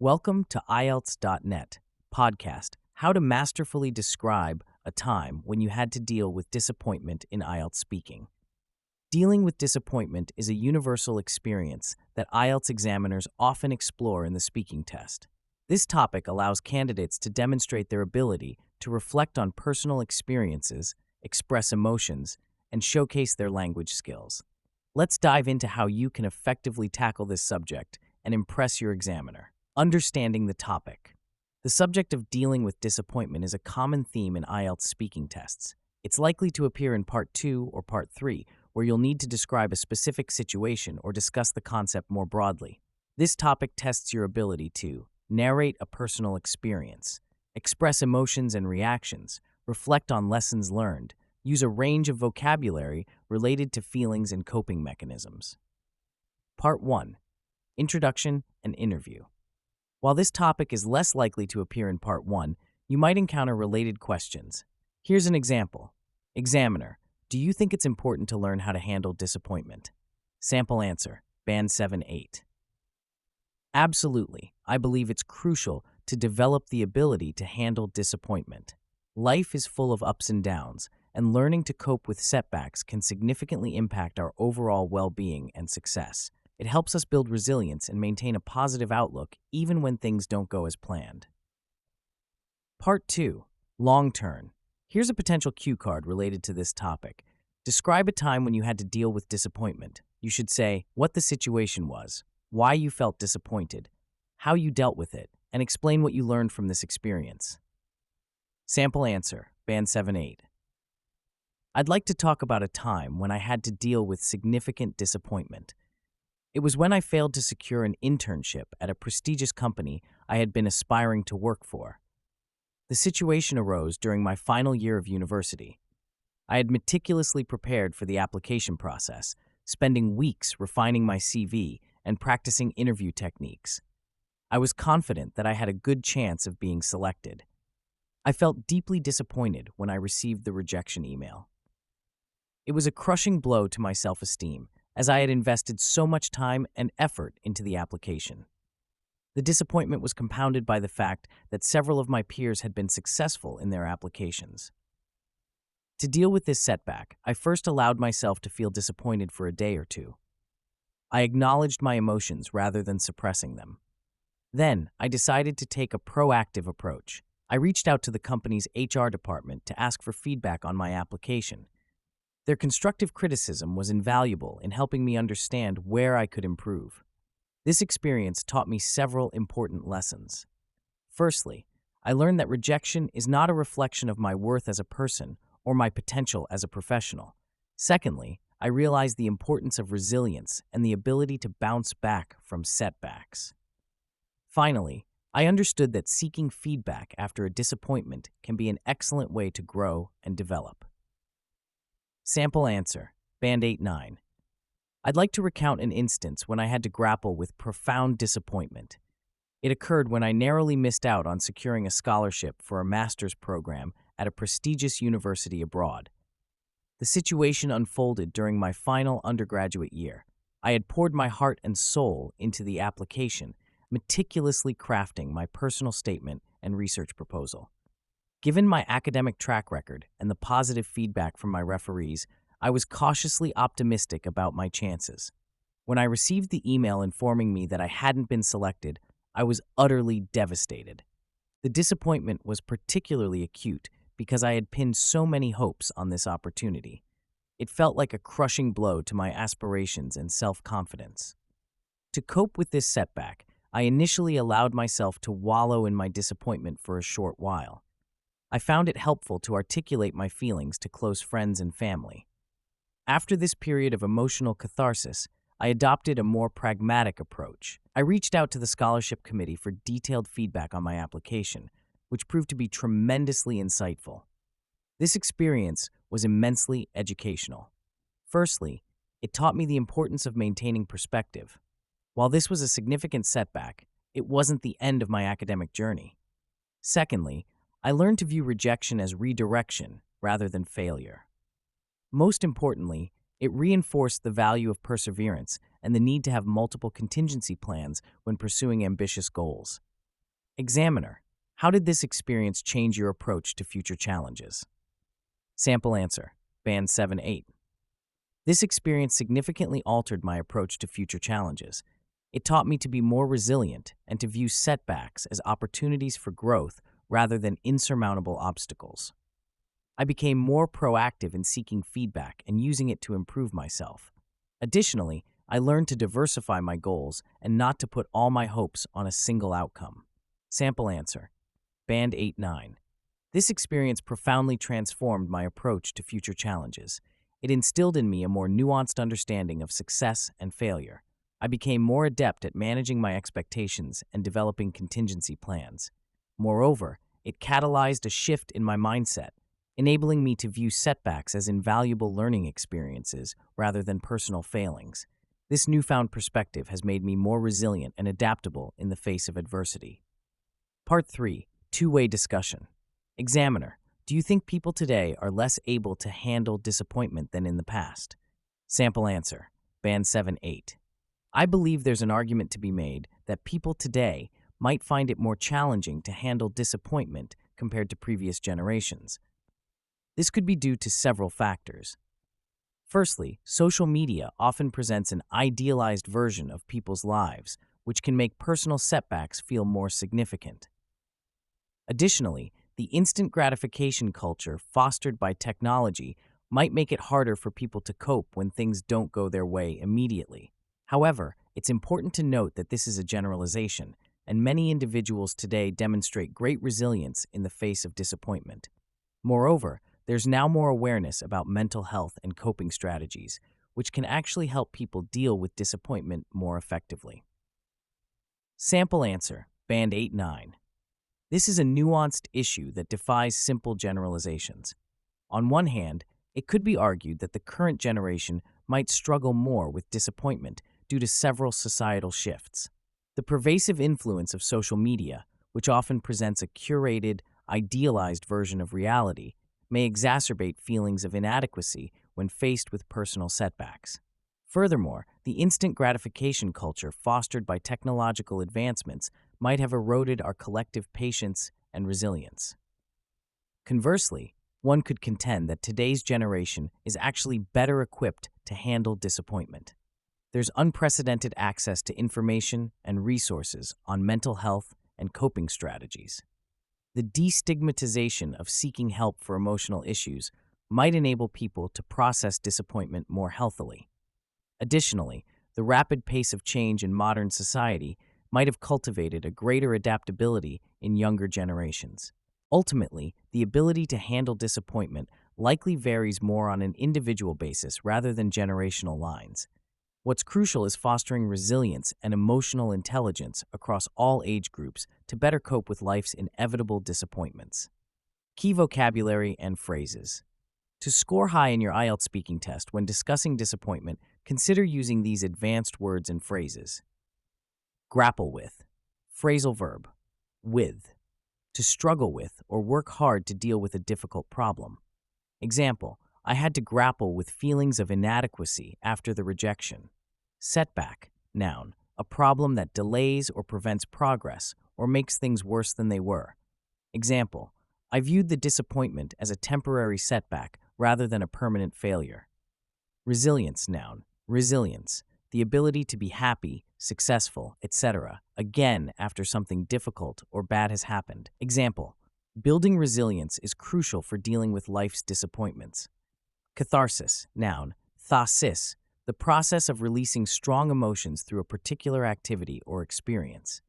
Welcome to IELTS.net podcast, How to Masterfully Describe a Time When You Had to Deal with Disappointment in IELTS Speaking. Dealing with disappointment is a universal experience that IELTS examiners often explore in the speaking test. This topic allows candidates to demonstrate their ability to reflect on personal experiences, express emotions, and showcase their language skills. Let's dive into how you can effectively tackle this subject and impress your examiner. Understanding the topic. The subject of dealing with disappointment is a common theme in IELTS speaking tests. It's likely to appear in Part 2 or Part 3, where you'll need to describe a specific situation or discuss the concept more broadly. This topic tests your ability to narrate a personal experience, express emotions and reactions, reflect on lessons learned, use a range of vocabulary related to feelings and coping mechanisms. Part 1. Introduction and Interview. While this topic is less likely to appear in Part 1, you might encounter related questions. Here's an example. Examiner, do you think it's important to learn how to handle disappointment? Sample answer, Band 7-8. Absolutely, I believe it's crucial to develop the ability to handle disappointment. Life is full of ups and downs, and learning to cope with setbacks can significantly impact our overall well-being and success. It helps us build resilience and maintain a positive outlook even when things don't go as planned. Part 2. Long Turn. Here's a potential cue card related to this topic. Describe a time when you had to deal with disappointment. You should say what the situation was, why you felt disappointed, how you dealt with it, and explain what you learned from this experience. Sample answer, Band 7-8. I'd like to talk about a time when I had to deal with significant disappointment. It was when I failed to secure an internship at a prestigious company I had been aspiring to work for. The situation arose during my final year of university. I had meticulously prepared for the application process, spending weeks refining my CV and practicing interview techniques. I was confident that I had a good chance of being selected. I felt deeply disappointed when I received the rejection email. It was a crushing blow to my self-esteem, as I had invested so much time and effort into the application. The disappointment was compounded by the fact that several of my peers had been successful in their applications. To deal with this setback, I first allowed myself to feel disappointed for a day or two. I acknowledged my emotions rather than suppressing them. Then, I decided to take a proactive approach. I reached out to the company's HR department to ask for feedback on my application. Their constructive criticism was invaluable in helping me understand where I could improve. This experience taught me several important lessons. Firstly, I learned that rejection is not a reflection of my worth as a person or my potential as a professional. Secondly, I realized the importance of resilience and the ability to bounce back from setbacks. Finally, I understood that seeking feedback after a disappointment can be an excellent way to grow and develop. Sample answer, Band 8-9. I'd like to recount an instance when I had to grapple with profound disappointment. It occurred when I narrowly missed out on securing a scholarship for a master's program at a prestigious university abroad. The situation unfolded during my final undergraduate year. I had poured my heart and soul into the application, meticulously crafting my personal statement and research proposal. Given my academic track record and the positive feedback from my referees, I was cautiously optimistic about my chances. When I received the email informing me that I hadn't been selected, I was utterly devastated. The disappointment was particularly acute because I had pinned so many hopes on this opportunity. It felt like a crushing blow to my aspirations and self-confidence. To cope with this setback, I initially allowed myself to wallow in my disappointment for a short while. I found it helpful to articulate my feelings to close friends and family. After this period of emotional catharsis, I adopted a more pragmatic approach. I reached out to the scholarship committee for detailed feedback on my application, which proved to be tremendously insightful. This experience was immensely educational. Firstly, it taught me the importance of maintaining perspective. While this was a significant setback, it wasn't the end of my academic journey. Secondly, I learned to view rejection as redirection rather than failure. Most importantly, it reinforced the value of perseverance and the need to have multiple contingency plans when pursuing ambitious goals. Examiner, how did this experience change your approach to future challenges? Sample answer, Band 7-8. This experience significantly altered my approach to future challenges. It taught me to be more resilient and to view setbacks as opportunities for growth rather than insurmountable obstacles. I became more proactive in seeking feedback and using it to improve myself. Additionally, I learned to diversify my goals and not to put all my hopes on a single outcome. Sample answer, Band 8-9. This experience profoundly transformed my approach to future challenges. It instilled in me a more nuanced understanding of success and failure. I became more adept at managing my expectations and developing contingency plans. Moreover, it catalyzed a shift in my mindset, enabling me to view setbacks as invaluable learning experiences rather than personal failings. This newfound perspective has made me more resilient and adaptable in the face of adversity. Part 3. Two-way discussion. Examiner, do you think people today are less able to handle disappointment than in the past? Sample answer, Band 7-8. I believe there's an argument to be made that people today might find it more challenging to handle disappointment compared to previous generations. This could be due to several factors. Firstly, social media often presents an idealized version of people's lives, which can make personal setbacks feel more significant. Additionally, the instant gratification culture fostered by technology might make it harder for people to cope when things don't go their way immediately. However, it's important to note that this is a generalization, and many individuals today demonstrate great resilience in the face of disappointment. Moreover, there's now more awareness about mental health and coping strategies, which can actually help people deal with disappointment more effectively. Sample answer, Band 8-9. This is a nuanced issue that defies simple generalizations. On one hand, it could be argued that the current generation might struggle more with disappointment due to several societal shifts. The pervasive influence of social media, which often presents a curated, idealized version of reality, may exacerbate feelings of inadequacy when faced with personal setbacks. Furthermore, the instant gratification culture fostered by technological advancements might have eroded our collective patience and resilience. Conversely, one could contend that today's generation is actually better equipped to handle disappointment. There's unprecedented access to information and resources on mental health and coping strategies. The destigmatization of seeking help for emotional issues might enable people to process disappointment more healthily. Additionally, the rapid pace of change in modern society might have cultivated a greater adaptability in younger generations. Ultimately, the ability to handle disappointment likely varies more on an individual basis rather than generational lines. What's crucial is fostering resilience and emotional intelligence across all age groups to better cope with life's inevitable disappointments. Key vocabulary and phrases. To score high in your IELTS speaking test when discussing disappointment, consider using these advanced words and phrases. Grapple with. Phrasal verb. With. To struggle with or work hard to deal with a difficult problem. Example, I had to grapple with feelings of inadequacy after the rejection. Setback, noun, a problem that delays or prevents progress or makes things worse than they were. Example, I viewed the disappointment as a temporary setback rather than a permanent failure. Resilience, noun, resilience, the ability to be happy, successful, etc., again after something difficult or bad has happened. Example, building resilience is crucial for dealing with life's disappointments. Catharsis, noun, thasis, the process of releasing strong emotions through a particular activity or experience.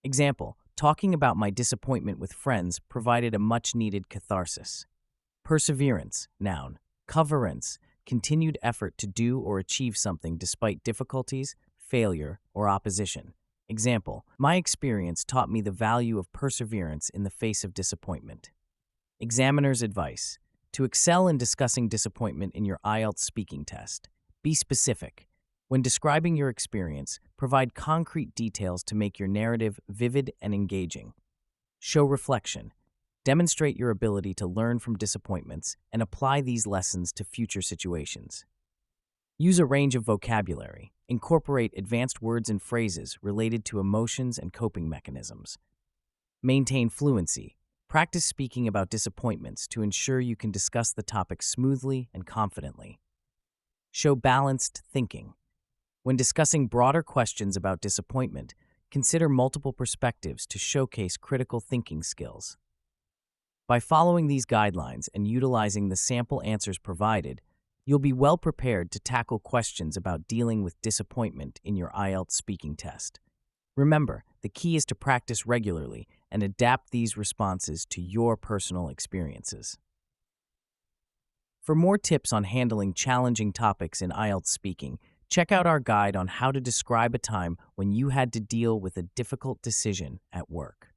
Example, talking about my disappointment with friends provided a much-needed catharsis. Perseverance, noun, coverance, continued effort to do or achieve something despite difficulties, failure, or opposition. Example, my experience taught me the value of perseverance in the face of disappointment. Examiner's advice. To excel in discussing disappointment in your IELTS speaking test, be specific. When describing your experience, provide concrete details to make your narrative vivid and engaging. Show reflection. Demonstrate your ability to learn from disappointments and apply these lessons to future situations. Use a range of vocabulary. Incorporate advanced words and phrases related to emotions and coping mechanisms. Maintain fluency. Practice speaking about disappointments to ensure you can discuss the topic smoothly and confidently. Show balanced thinking. When discussing broader questions about disappointment, consider multiple perspectives to showcase critical thinking skills. By following these guidelines and utilizing the sample answers provided, you'll be well prepared to tackle questions about dealing with disappointment in your IELTS speaking test. Remember, the key is to practice regularly and adapt these responses to your personal experiences. For more tips on handling challenging topics in IELTS speaking, check out our guide on how to describe a time when you had to deal with a difficult decision at work.